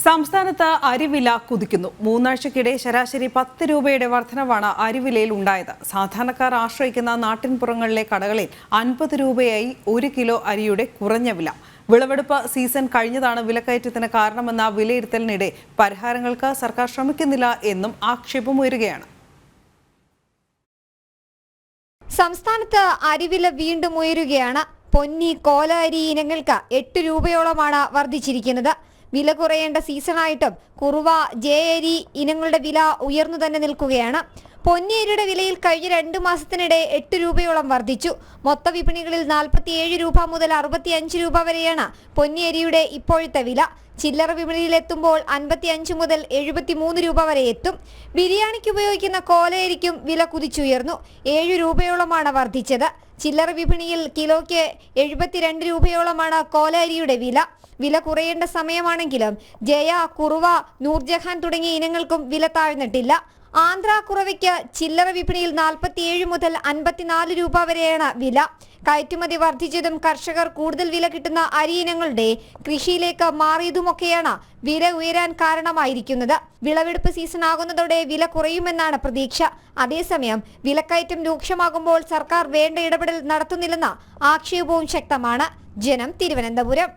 സംസ്ഥാനത്ത് അരിവില കുതിക്കുന്നു. മൂന്നാഴ്ചക്കിടെ ശരാശരി 10 രൂപയുടെ വർധനവാണ് അരിവിലയിൽ ഉണ്ടായത്. സാധാരണക്കാർ ആശ്രയിക്കുന്ന നാട്ടിൻപുറങ്ങളിലെ കടകളിൽ 50 രൂപയായി 1 കിലോ അരിയുടെ കുറഞ്ഞ വില. വിളവെടുപ്പ് സീസൺ കഴിഞ്ഞതാണ് വിലക്കയറ്റത്തിന് കാരണമെന്ന വിലയിരുത്തലിനിടെ പരിഹാരങ്ങൾക്ക് സർക്കാർ ശ്രമിക്കുന്നില്ല എന്നും ആക്ഷേപമുയരുകയാണ്. സംസ്ഥാനത്ത് അരിവില വീണ്ടും ഉയരുകയാണ്. പൊന്നി, കോല അരി ഇനങ്ങൾക്ക് 8 രൂപയോളമാണ് വർദ്ധിച്ചിരിക്കുന്നത്. വില കുറയേണ്ട സീസണായിട്ടും കുറുവ, ജെ അരി ഇനങ്ങളുടെ വില ഉയർന്നു തന്നെ നിൽക്കുകയാണ്. പൊന്നിയരിയുടെ വിലയിൽ കഴിഞ്ഞ 2 മാസത്തിനിടെ 8 രൂപയോളം വർദ്ധിച്ചു. മൊത്ത വിപണികളിൽ 47 രൂപ മുതൽ 65 രൂപ വരെയാണ് പൊന്നിയരിയുടെ ഇപ്പോഴത്തെ വില. ചില്ലറ വിപണിയിലെത്തുമ്പോൾ 55 മുതൽ 73 രൂപ വരെ എത്തും. ബിരിയാണിക്ക് ഉപയോഗിക്കുന്ന കോലയരിക്കും വില കുതിച്ചുയർന്നു. 7 രൂപയോളമാണ് വർദ്ധിച്ചത്. ചില്ലറ വിപണിയിൽ കിലോയ്ക്ക് 72 രൂപയോളമാണ് കോലയരിയുടെ വില. വില കുറയേണ്ട സമയമാണെങ്കിലും ജയ, കുറുവ, നൂർജഹാൻ തുടങ്ങിയ ഇനങ്ങൾക്കും വില താഴ്ന്നിട്ടില്ല. ആന്ധ്ര കുറവയ്ക്ക് ചില്ലറ വിപണിയിൽ 47 മുതൽ 54 രൂപ വരെയാണ് വില. കയറ്റുമതി വർദ്ധിച്ചതും കർഷകർ കൂടുതൽ വില കിട്ടുന്ന അരി ഇനങ്ങളുടെ കൃഷിയിലേക്ക് മാറിയതുമൊക്കെയാണ് വില ഉയരാൻ കാരണമായിരിക്കുന്നത്. വിളവെടുപ്പ് സീസൺ ആകുന്നതോടെ വില കുറയുമെന്നാണ് പ്രതീക്ഷ. അതേസമയം വിലക്കയറ്റം രൂക്ഷമാകുമ്പോൾ സർക്കാർ വേണ്ട ഇടപെടൽ നടത്തുന്നില്ലെന്ന ആക്ഷേപവും ശക്തമാണ്. ജനം, തിരുവനന്തപുരം.